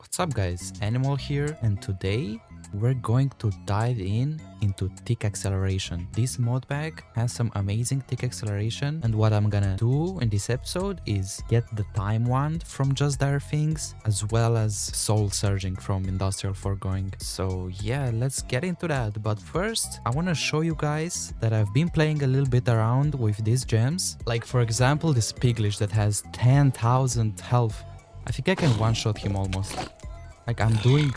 What's up guys, Animal here, and today we're going to dive into tick acceleration. This mod pack has some amazing tick acceleration, and what I'm gonna do in this episode is get the time wand from Just Dire Things as well as soul surging from Industrial Foregoing. So yeah, let's get into that. But first I want to show you guys that I've been playing a little bit around with these gems, like for example this piglish that has 10,000 health. I think I can one-shot him almost. Like, I'm doing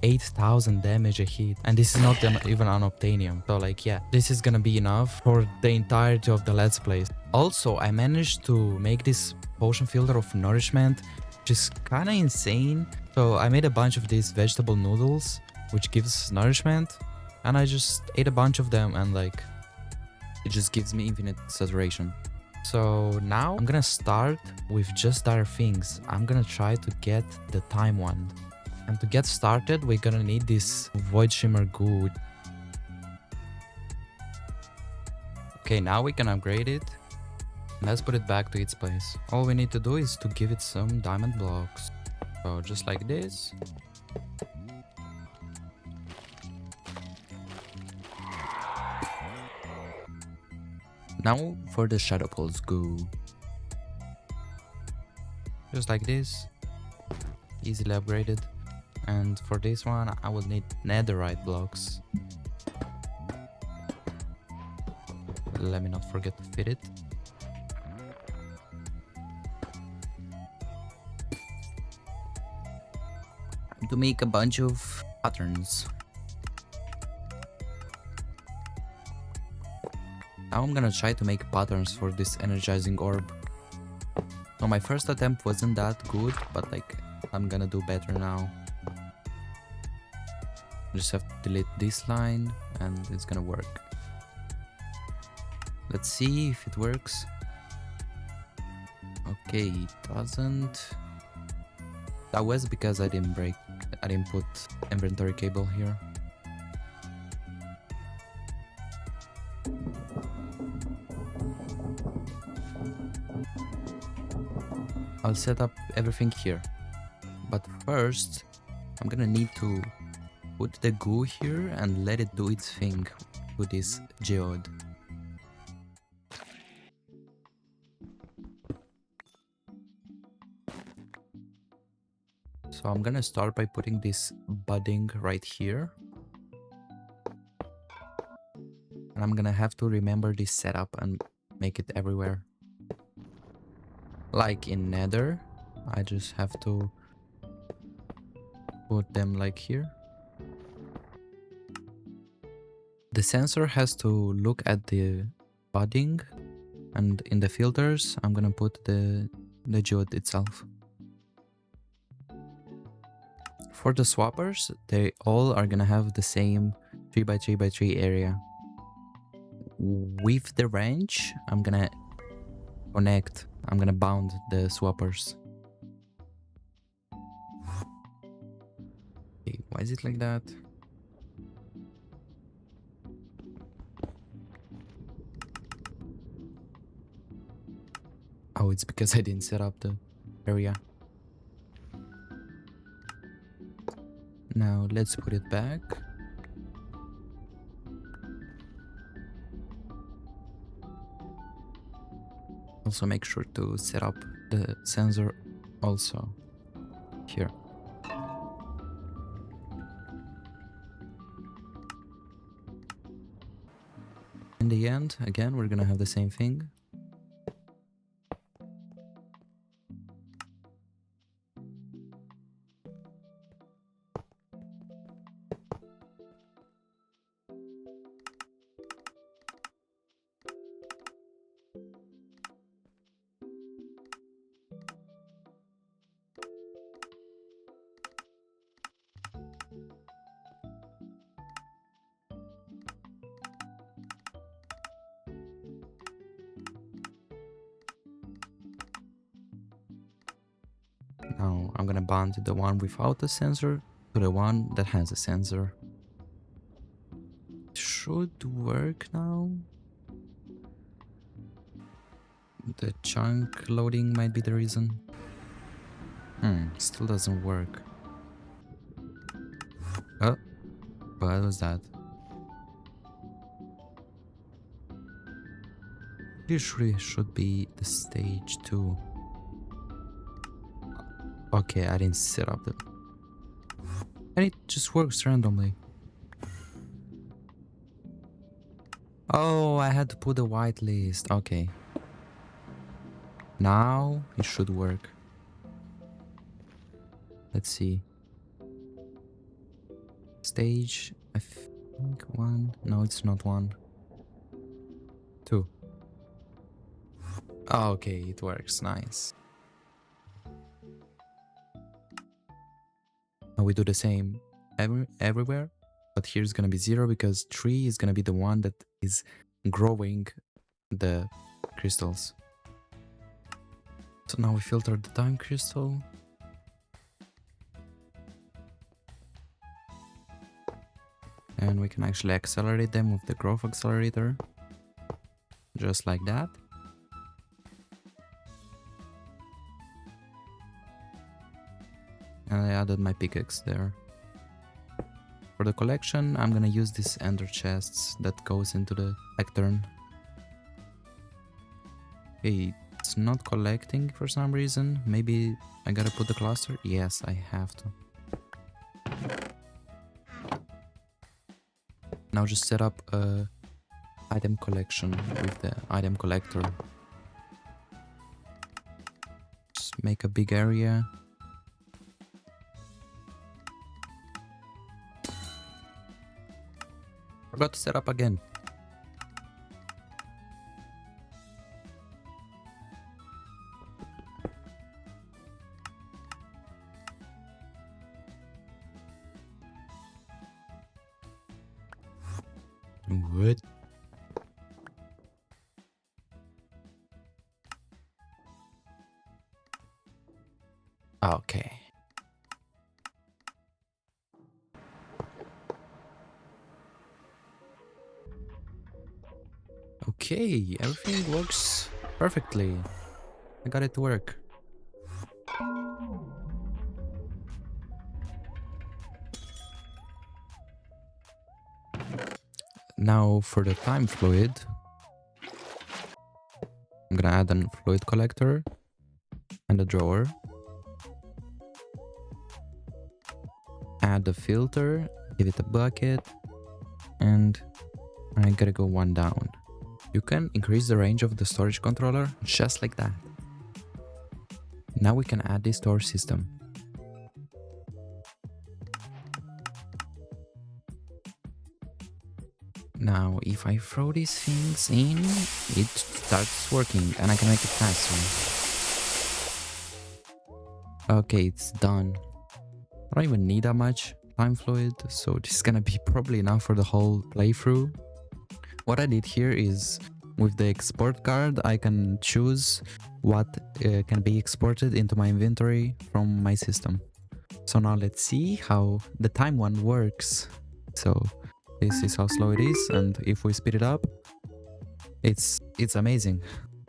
8,000 damage a hit, and this is not even an Obtainium. So like, yeah, this is gonna be enough for the entirety of the Let's Play. Also, I managed to make this potion filter of nourishment, which is kinda insane. So I made a bunch of these vegetable noodles, which gives nourishment, and I just ate a bunch of them, and like, it just gives me infinite saturation. So now I'm gonna start with Just Dire Things. I'm gonna try to get the time wand. And to get started, we're gonna need this Void Shimmer goo. Okay, now we can upgrade it. Let's put it back to its place. All we need to do is to give it some diamond blocks. So just like this. Now for the Shadow Pulse goo. Just like this. Easily upgraded. And for this one, I will need netherite blocks. Let me not forget to fit it. To make a bunch of patterns. Now I'm gonna try to make patterns for this energizing orb. So my first attempt wasn't that good, but like, I'm gonna do better now. Just have to delete this line and it's gonna work. Let's see if it works. Okay, it doesn't. That was because I didn't put inventory cable here. I'll set up everything here. But first, I'm gonna need to put the goo here and let it do its thing with this geode. So I'm gonna start by putting this budding right here. And I'm gonna have to remember this setup and make it everywhere. Like in Nether, I just have to put them like here. The sensor has to look at the budding, and in the filters I'm gonna put the geode itself. For the swappers, they all are gonna have the same 3x3x3 area. With the wrench, I'm gonna bound the swappers. Okay, why is it like that? Oh, it's because I didn't set up the area. Now let's put it back. Also make sure to set up the sensor also here. In the end, again, we're gonna have the same thing. Now I'm gonna bond the one without a sensor to the one that has a sensor. Should work now. The chunk loading might be the reason. Still doesn't work. What was that? Usually should be the stage 2. Okay, I didn't set up the... And it just works randomly. Oh, I had to put a whitelist. Okay. Now it should work. Let's see. Stage, I think 1. No, it's not 1. 2. Oh, okay, it works. Nice. Now we do the same everywhere, but here's gonna be 0 because 3 is gonna be the one that is growing the crystals. So now we filter the time crystal. And we can actually accelerate them with the growth accelerator. Just like that. And I added my pickaxe there. For the collection, I'm gonna use these ender chests that goes into the lectern. Okay, it's not collecting for some reason. Maybe I gotta put the cluster? Yes, I have to. Now just set up a item collection with the item collector. Just make a big area. Forgot to set up again. What? Okay. Okay, everything works perfectly. I got it to work. Now for the time fluid, I'm gonna add a fluid collector and a drawer. Add the filter, give it a bucket, and I gotta go 1 down. You can increase the range of the storage controller just like that. Now we can add this to our system. Now if I throw these things in, it starts working and I can make it faster. Okay, it's done. I don't even need that much time fluid, so this is gonna be probably enough for the whole playthrough. What I did here is, with the export card, I can choose what can be exported into my inventory from my system. So now let's see how the time one works. So this is how slow it is, and if we speed it up, it's amazing.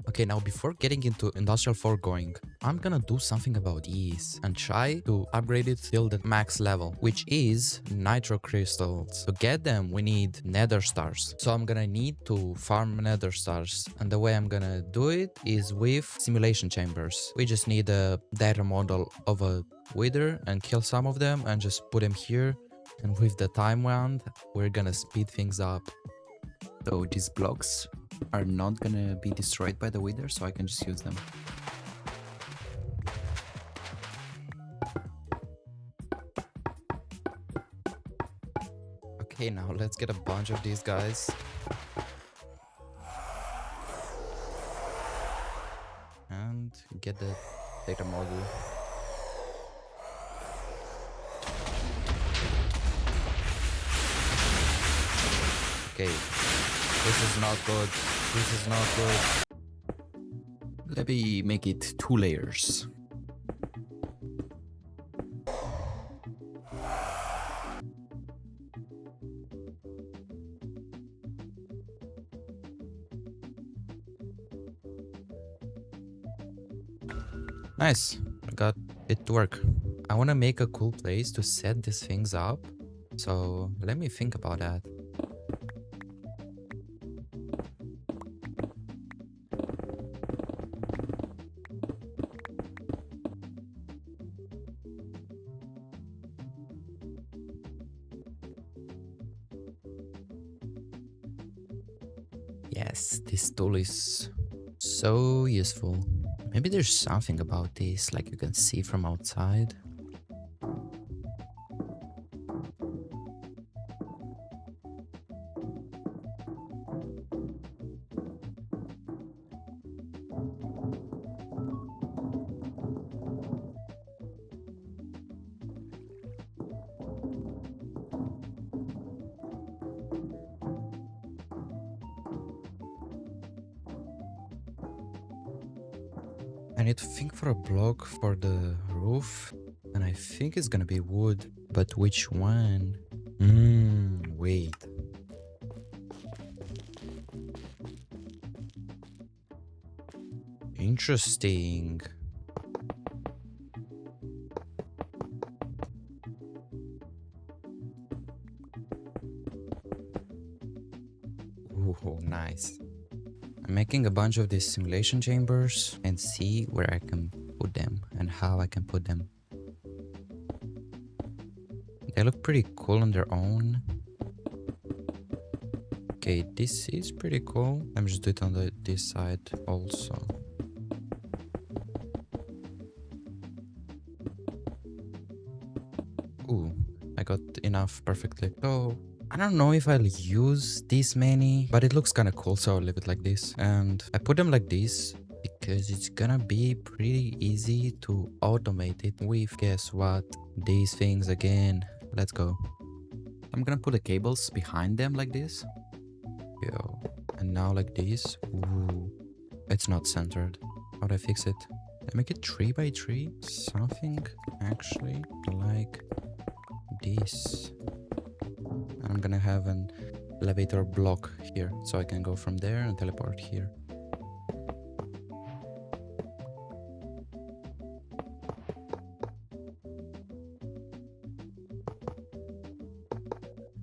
Okay, now before getting into industrial foregoing, I'm gonna do something about these and try to upgrade it till the max level, which is nitro crystals. To get them, we need nether stars. So I'm gonna need to farm nether stars, and the way I'm gonna do it is with simulation chambers. We just need a data model of a wither and kill some of them and just put them here. And with the time wand, we're gonna speed things up. So these blocks are not gonna be destroyed by the wither, so I can just use them. Okay, now let's get a bunch of these guys. And get the data model. Okay, this is not good. This is not good. Let me make it 2 layers. Nice, got it to work. I want to make a cool place to set these things up. So let me think about that. Yes, this tool is so useful. Maybe there's something about this, like you can see from outside. I need to think for a block for the roof, and I think it's gonna be wood, but which one? Wait. Interesting. Ooh, nice. I'm making a bunch of these simulation chambers and see where I can put them and how I can put them. They look pretty cool on their own. Okay, this is pretty cool. Let me just do it on this side also. Ooh, I got enough perfectly. So, I don't know if I'll use this many, but it looks kind of cool, so I'll leave it like this. And I put them like this because it's gonna be pretty easy to automate it with, guess what? These things again. Let's go. I'm gonna put the cables behind them like this. Yo. And now like this. Ooh. It's not centered. How do I fix it? I make it 3 by 3. Something actually like this. And I'm gonna have an elevator block here, so I can go from there and teleport here.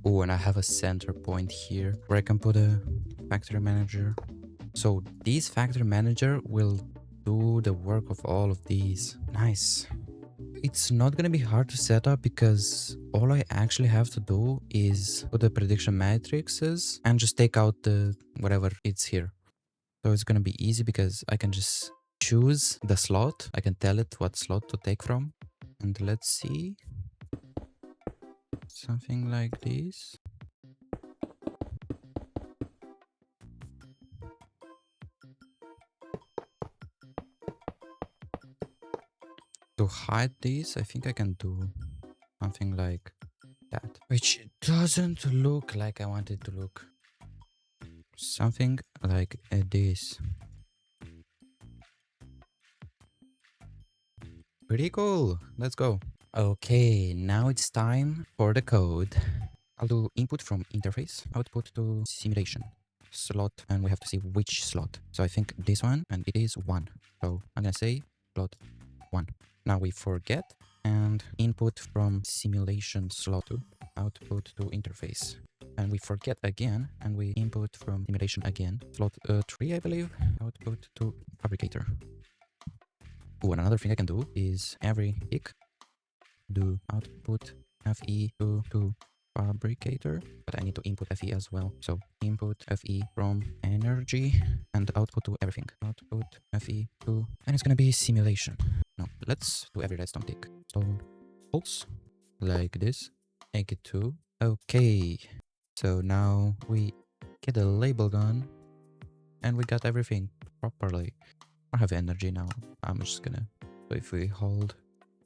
Oh, and I have a center point here where I can put a factory manager. So this factory manager will do the work of all of these. Nice. It's not gonna be hard to set up because all I actually have to do is put the prediction matrices and just take out the whatever it's here. So it's gonna be easy because I can just choose the slot. I can tell it what slot to take from. And let's see. Something like this. To hide this, I think I can do something like that. Which doesn't look like I want it to look. Something like this. Pretty cool. Let's go. Okay, now it's time for the code. I'll do input from interface, output to simulation slot, and we have to see which slot. So I think this one, and it is 1. So I'm gonna say slot 1. Now we forget and input from simulation slot to output to interface. And we forget again, and we input from simulation again. Slot 3, I believe, output to fabricator. Oh, and another thing I can do is every tick do output FE to fabricator, but I need to input FE as well. So input FE from energy and output to everything. Output FE to, and it's gonna be simulation. No, let's do every redstone tick. Stone pulse like this. Make it 2. Okay, so now we get a label gun and we got everything properly. I have energy now. I'm just gonna, so if we hold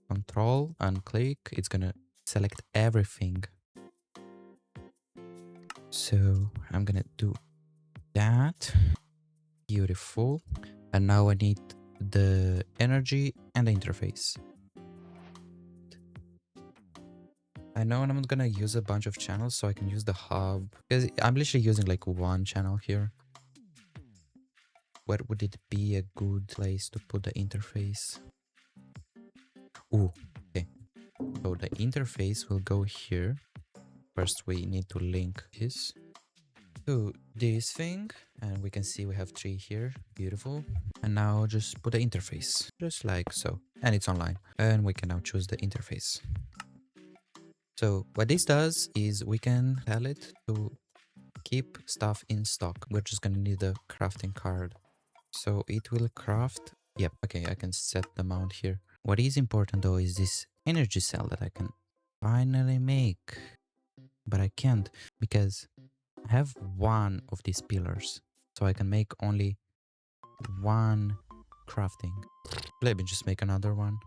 Control and click, it's gonna select everything. So I'm gonna do that. Beautiful. And now I need the energy and the interface. I know I'm gonna use a bunch of channels, so I can use the hub, because I'm literally using like one channel here. Where would it be a good place to put the interface? Ooh, okay. So the interface will go here. First, we need to link this to this thing, and we can see we have 3 here. Beautiful. And now just put the interface, just like so. And it's online. And we can now choose the interface. So what this does is we can tell it to keep stuff in stock. We're just gonna need a crafting card. So it will craft. Yep, okay, I can set the amount here. What is important though is this energy cell that I can finally make. But I can't because I have one of these pillars. So I can make only one crafting. Let me just make another one.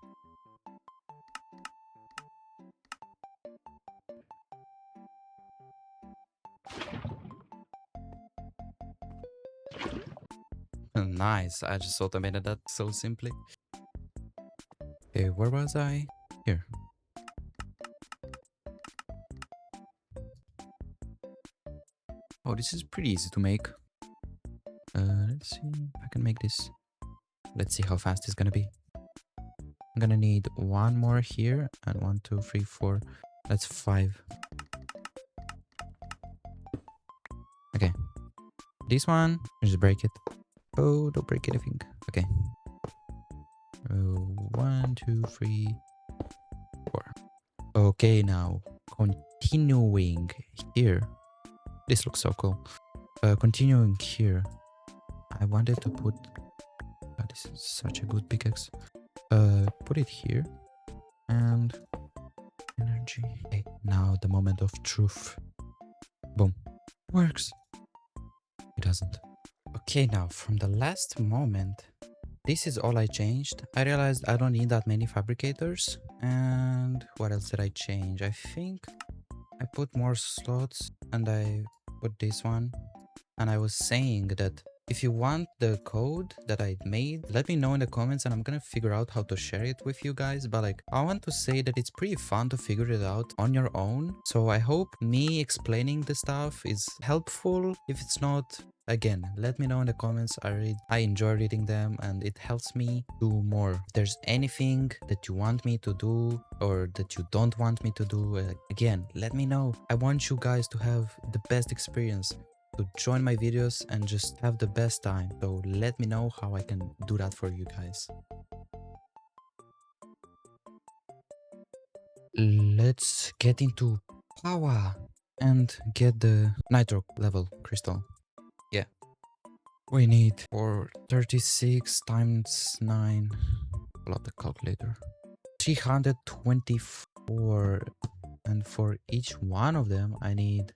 Nice, I just automated that so simply. Okay, where was I? Here. Oh, this is pretty easy to make. Let's see if I can make this. Let's see how fast it's gonna be. I'm gonna need one more here and 1, 2, 3, 4. That's 5. Okay. This one, just break it. Oh, don't break anything. Okay. 1, 2, 3, 4. Okay, now continuing here. This looks so cool. Continuing here. I wanted to put. Oh, this is such a good pickaxe. Put it here. And energy. Okay, now the moment of truth. Boom. Works. It doesn't. Okay, now from the last moment, this is all I changed. I realized I don't need that many fabricators. And what else did I change? I think I put more slots and I put this one. And I was saying that if you want the code that I made, let me know in the comments and I'm gonna figure out how to share it with you guys. But like, I want to say that it's pretty fun to figure it out on your own. So I hope me explaining the stuff is helpful. If it's not, again, let me know in the comments. I enjoy reading them and it helps me do more. If there's anything that you want me to do or that you don't want me to do, again, let me know. I want you guys to have the best experience, to join my videos and just have the best time. So let me know how I can do that for you guys. Let's get into powah and get the nitro level crystal. Yeah. We need for 36 times 9. Pull up the calculator. 324. And for each one of them, I need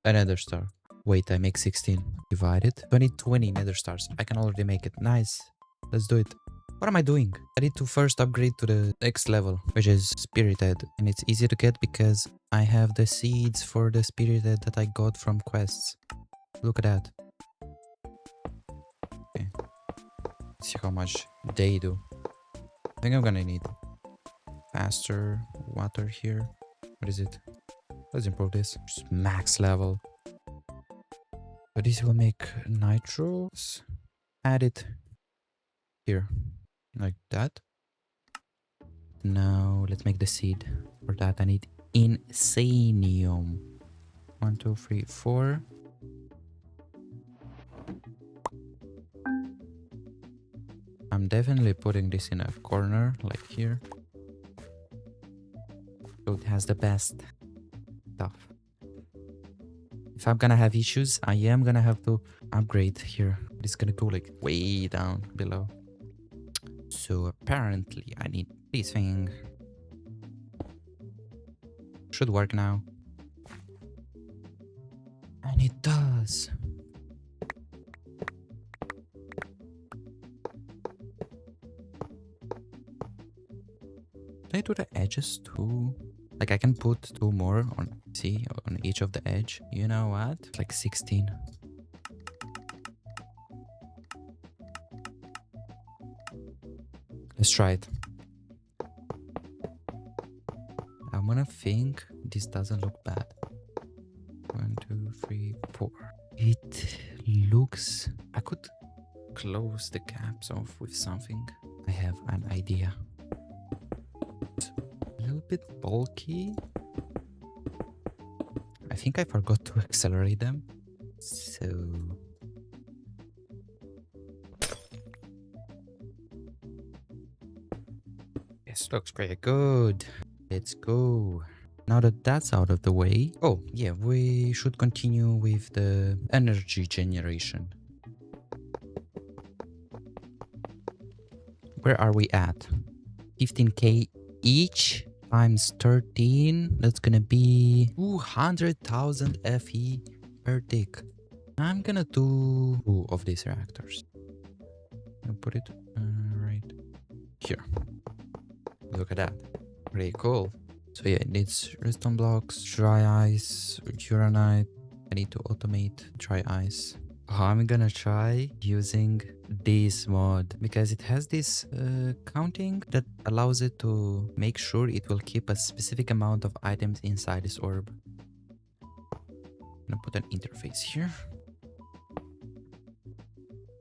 another star. Wait, I make 16. Divided. 20 nether stars. I can already make it. Nice. Let's do it. What am I doing? I need to first upgrade to the next level, which is spirited. And it's easy to get because I have the seeds for the spirited that I got from quests. Look at that. Okay. Let's see how much they do. I think I'm gonna need faster water here. What is it? Let's improve this. Just max level. But this will make nitros. Add it here, like that. Now let's make the seed. For that I need insanium. 1, 2, 3, 4. I'm definitely putting this in a corner, like here. So it has the best stuff. If I'm gonna have issues, I am gonna have to upgrade here. It's gonna go like way down below. So apparently I need this thing. Should work now. And it does. Can I do the edges too? Like I can put 2 more on, see, on each of the edge. You know what? It's like 16. Let's try it. I'm gonna think this doesn't look bad. 1, 2, 3, 4. It looks... I could close the gaps off with something. I have an idea. It's a little bit bulky. think I forgot to accelerate them. So this looks pretty good. Let's go. Now that that's out of the way, oh yeah, we should continue with the energy generation. Where are we at? 15k each times 13. That's gonna be 200,000 FE per tick. I'm gonna do 2 of these reactors. I'll put it right here. Look at that. Pretty cool. So yeah, it needs redstone blocks, dry ice, uranite. I need to automate dry ice. I'm gonna try using this mod because it has this counting that allows it to make sure it will keep a specific amount of items inside this orb. I'm gonna put an interface here.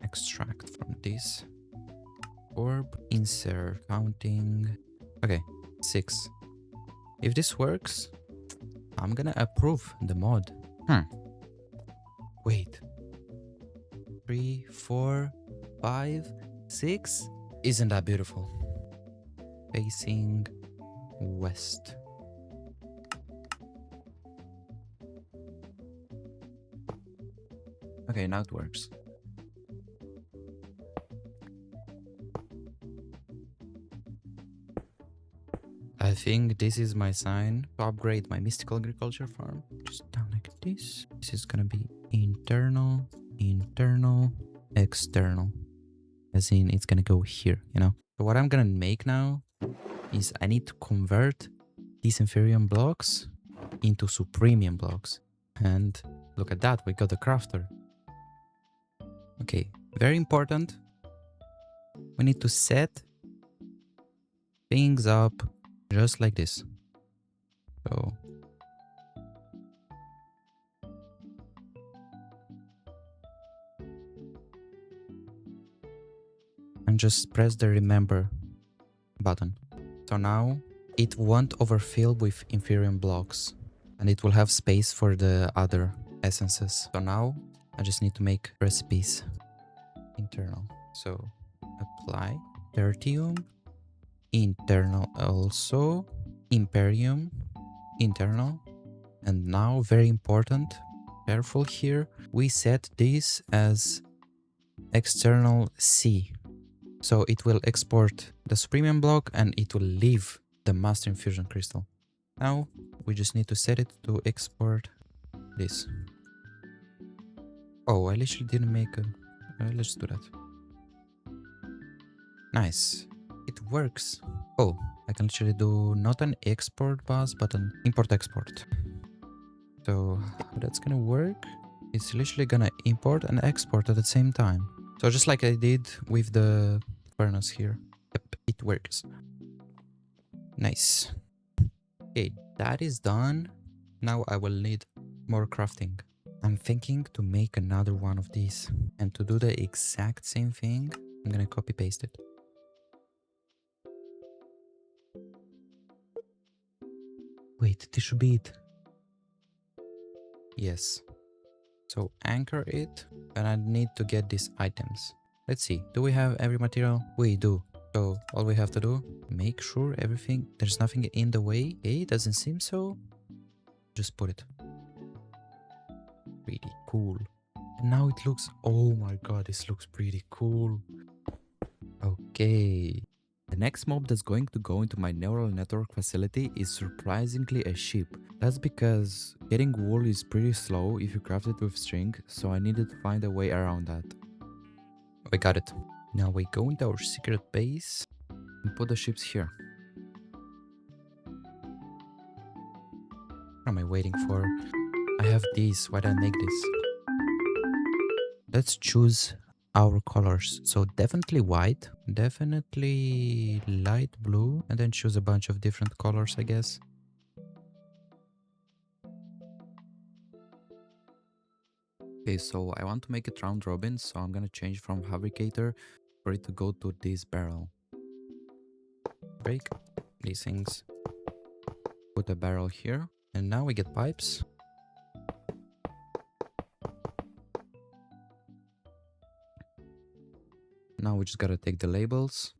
Extract from this orb, insert counting. Okay, 6. If this works, I'm gonna approve the mod. Wait. 3, 4, 5, 6. Isn't that beautiful? Facing west. Okay, now it works. I think this is my sign to upgrade my mystical agriculture farm. Just down like this. This is gonna be internal, internal, external. As in, it's gonna go here, you know? So what I'm gonna make now is I need to convert these inferior blocks into supremium blocks. And look at that, we got the crafter. Okay, very important. We need to set things up just like this. So and just press the remember button. So now it won't overfill with inferior blocks and it will have space for the other essences. So now I just need to make recipes internal. So apply tertium, internal also, imperium, internal. And now very important, careful here, we set this as external C. So it will export the supremium block and it will leave the master infusion crystal. Now we just need to set it to export this. Oh, I literally didn't make a... let's do that. Nice. It works. Oh, I can literally do not an export bus, but an import-export. So that's gonna work. It's literally gonna import and export at the same time. So just like I did with the furnace here. Yep, it works. Nice. Okay, that is done. Now I will need more crafting. I'm thinking to make another one of these. And to do the exact same thing, I'm gonna copy paste it. Wait, this should be it. Yes. So anchor it, and I need to get these items. Let's see, do we have every material? We do. So all we have to do, make sure everything, there's nothing in the way. Okay, doesn't seem so. Just put it. Pretty cool. And now it looks, oh my god, this looks pretty cool. Okay. The next mob that's going to go into my neural network facility is surprisingly a sheep. That's because getting wool is pretty slow if you craft it with string, so I needed to find a way around that. We got it. Now we go into our secret base and put the ships here. What am I waiting for? I have these, why did I make this? Let's choose our colors. So definitely white, definitely light blue, and then choose a bunch of different colors, I guess. Okay, so I want to make it round robin, so I'm gonna change from fabricator for it to go to this barrel. Break these things. Put a barrel here, and now we get pipes. Now we just gotta take the labels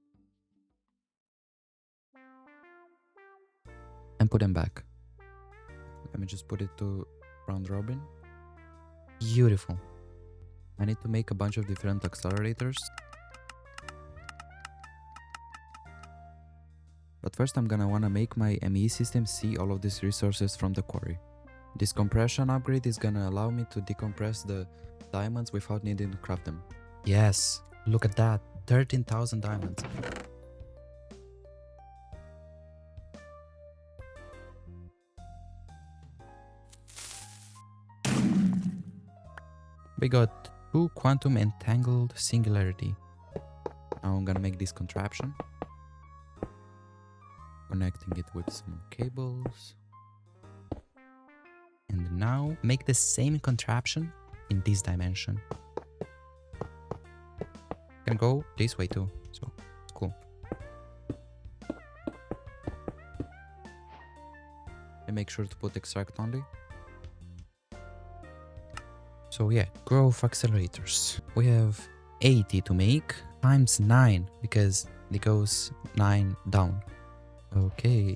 and put them back. Let me just put it to round robin. Beautiful. I need to make a bunch of different accelerators. But first I'm gonna wanna make my ME system see all of these resources from the quarry. This compression upgrade is gonna allow me to decompress the diamonds without needing to craft them. Yes, look at that, 13,000 diamonds. We got 2 quantum entangled singularity. Now I'm gonna make this contraption. Connecting it with some cables. And now make the same contraption in this dimension. Can go this way too, so it's cool. And make sure to put extract only. So yeah, growth accelerators. We have 80 to make times 9 because it goes 9 down. Okay.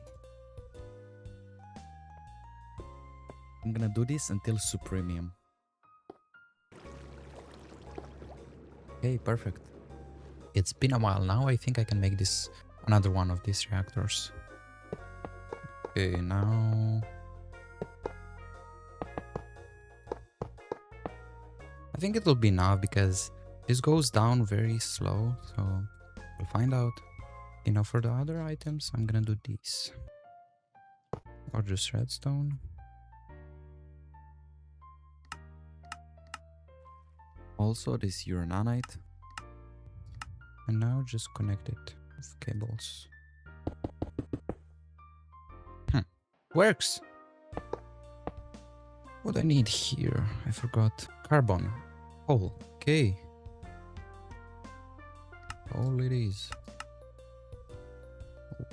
I'm gonna do this until supremium. Okay, perfect. It's been a while now. I think I can make this another one of these reactors. Okay, now I think it will be enough because this goes down very slow, so we'll find out. Enough for the other items. I'm gonna do these. Or just redstone. Also this uranite. And now just connect it with cables. Works! What do I need here? I forgot. Carbon. Coal. Okay. Coal it is.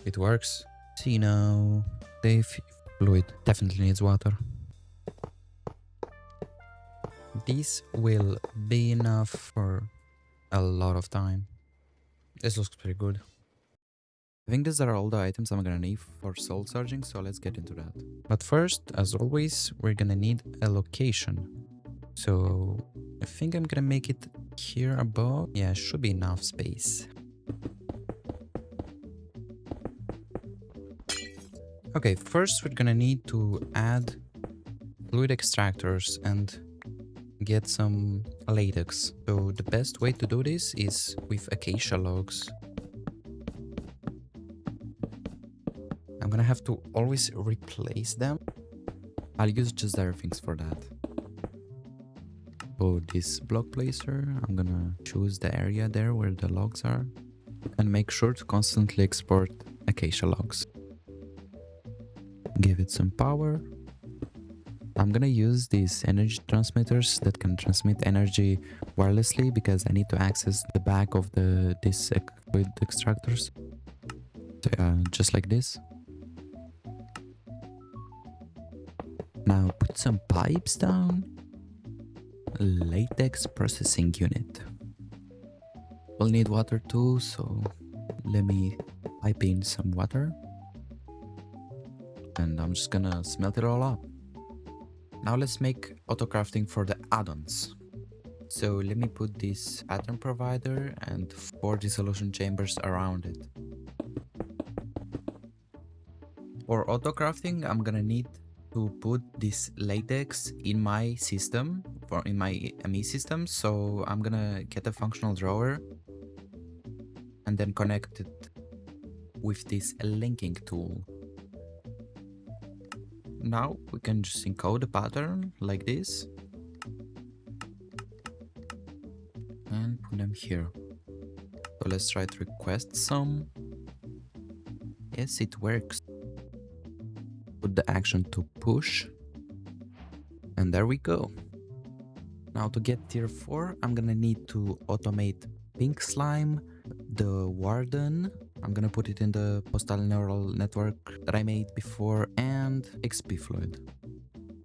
It works. See now. Safe fluid. Definitely needs water. This will be enough for a lot of time. This looks pretty good. I think these are all the items I'm gonna need for soul surging, so let's get into that. But first, as always, we're gonna need a location. So I think I'm gonna make it here above. Yeah, should be enough space. Okay, first we're gonna need to add fluid extractors and get some latex. So the best way to do this is with acacia logs. I'm gonna have to always replace them. I'll use just other things for that. For this block placer, I'm gonna choose the area there where the logs are and make sure to constantly export acacia logs. Give it some power. I'm gonna use these energy transmitters that can transmit energy wirelessly because I need to access the back of these fluid extractors. So, just like this. Now put some pipes down. Latex processing unit. We'll need water too, so let me pipe in some water. And I'm just gonna smelt it all up. Now let's make auto crafting for the add-ons. So let me put this pattern provider and 4 dissolution chambers around it. For auto crafting, I'm gonna need to put this latex in my system, or in my ME system. So I'm gonna get a functional drawer and then connect it with this linking tool. Now we can just encode the pattern like this and put them here. So let's try to request some. Yes, it works. Put the action to push. And there we go. Now to get tier 4, I'm gonna need to automate pink slime, the warden. I'm gonna put it in the postal neural network that I made before, and XP fluid.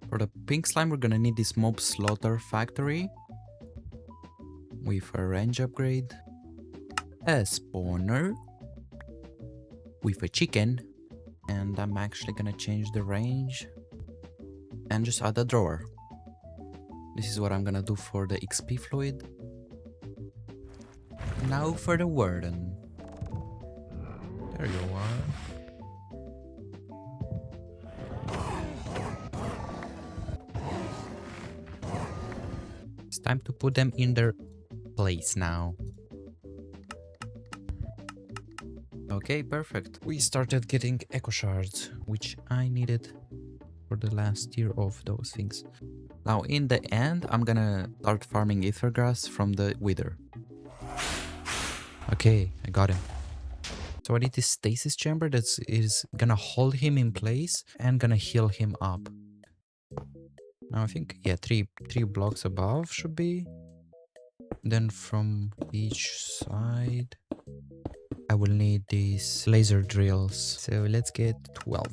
For the pink slime, we're gonna need this mob slaughter factory with a range upgrade. a spawner with a chicken, and I'm actually gonna change the range and just add a drawer. This is what I'm gonna do for the XP fluid. Now for the warden. There you are. It's time to put them in their place now. Okay, perfect. We started getting echo shards, which I needed for the last year of those things. Now in the end, I'm gonna start farming ether grass from the wither. Okay, I got him. So I need this stasis chamber that is gonna hold him in place and gonna heal him up. Now I think, yeah, three blocks above should be. Then from each side, I will need these laser drills. So let's get 12.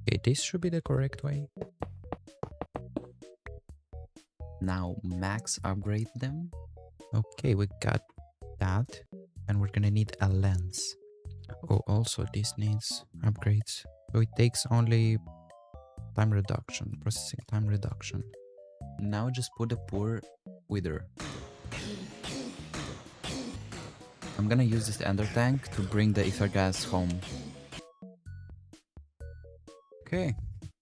Okay, this should be the correct way. Now max upgrade them. Okay, we got that. And we're gonna need a lens. Oh, also this needs upgrades. So it takes only time reduction, processing time reduction. Now just put the poor wither. I'm gonna use this ender tank to bring the ether gas home. Okay,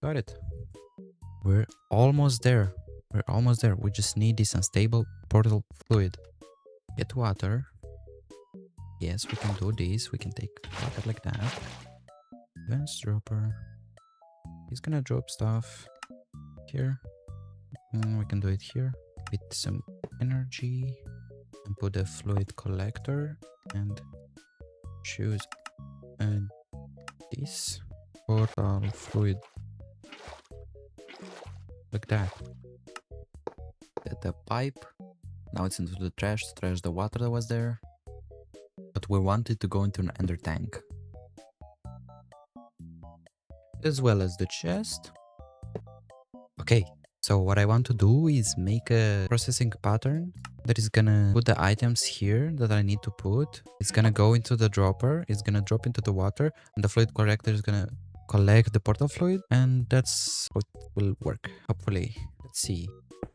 got it. We're almost there. We're almost there. We just need this unstable portal fluid. Get water. Yes, we can do this. We can take water like that. Advanced dropper. He's gonna drop stuff here. We can do it here with some energy. And put a fluid collector and choose this portal fluid. Like that. Get the pipe. Now it's into the trash to trash the water that was there. But we want it to go into an ender tank. As well as the chest. Okay, so what I want to do is make a processing pattern that is gonna put the items here that I need to put. It's gonna go into the dropper, it's gonna drop into the water, and the fluid collector is gonna collect the portal fluid, and that's how it will work, hopefully. Let's see.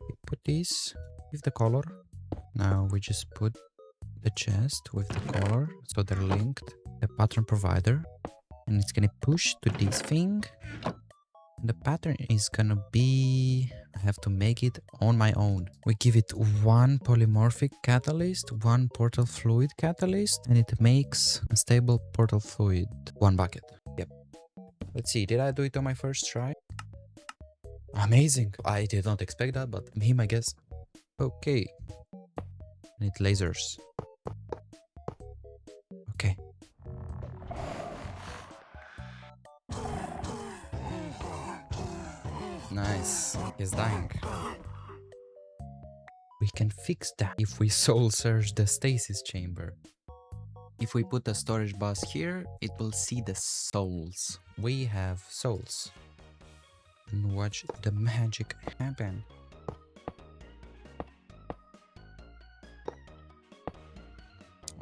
We put this with the color. Now we just put the chest with the color, so they're linked. The pattern provider, and it's gonna push to this thing. The pattern is gonna be... I have to make it on my own. We give it one polymorphic catalyst, one portal fluid catalyst, and it makes a stable portal fluid. One bucket. Yep. Let's see, did I do it on my first try? Amazing. I did not expect that, but him, I guess. Okay. I need lasers. Okay. Nice. He's dying. We can fix that if we soul surge the stasis chamber. If we put a storage bus here, it will see the souls. We have souls. And watch the magic happen.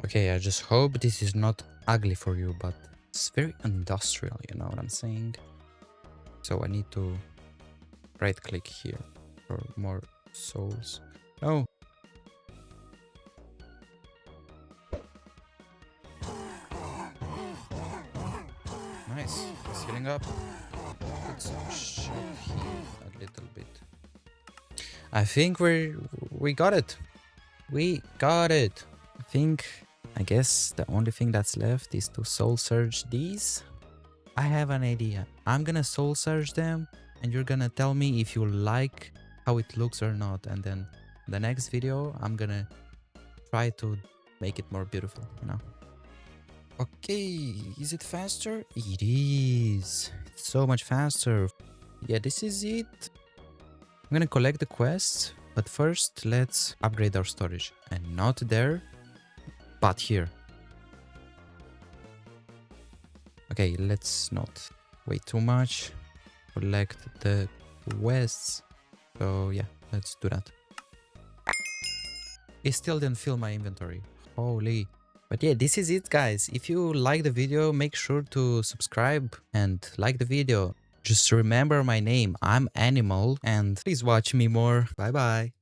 Okay, I just hope this is not ugly for you, but it's very industrial, you know what I'm saying? So I need to right click here for more souls. Oh! Nice, it's healing up. Let's shove here a little bit. I think we got it. We got it. I guess the only thing that's left is to soul surge these. I have an idea. I'm gonna soul surge them, and you're gonna tell me if you like how it looks or not. And then the next video, I'm gonna try to make it more beautiful, you know? Okay, is it faster? It is. It's so much faster. Yeah, this is it. I'm gonna collect the quests, but first let's upgrade our storage. And not there, but here. Okay, let's not wait too much. Collect the quests. So yeah, let's do that. It still didn't fill my inventory. Holy. But yeah, this is it, guys. If you like the video, make sure to subscribe and like the video. Just remember my name. I'm Animal, and please watch me more. Bye bye.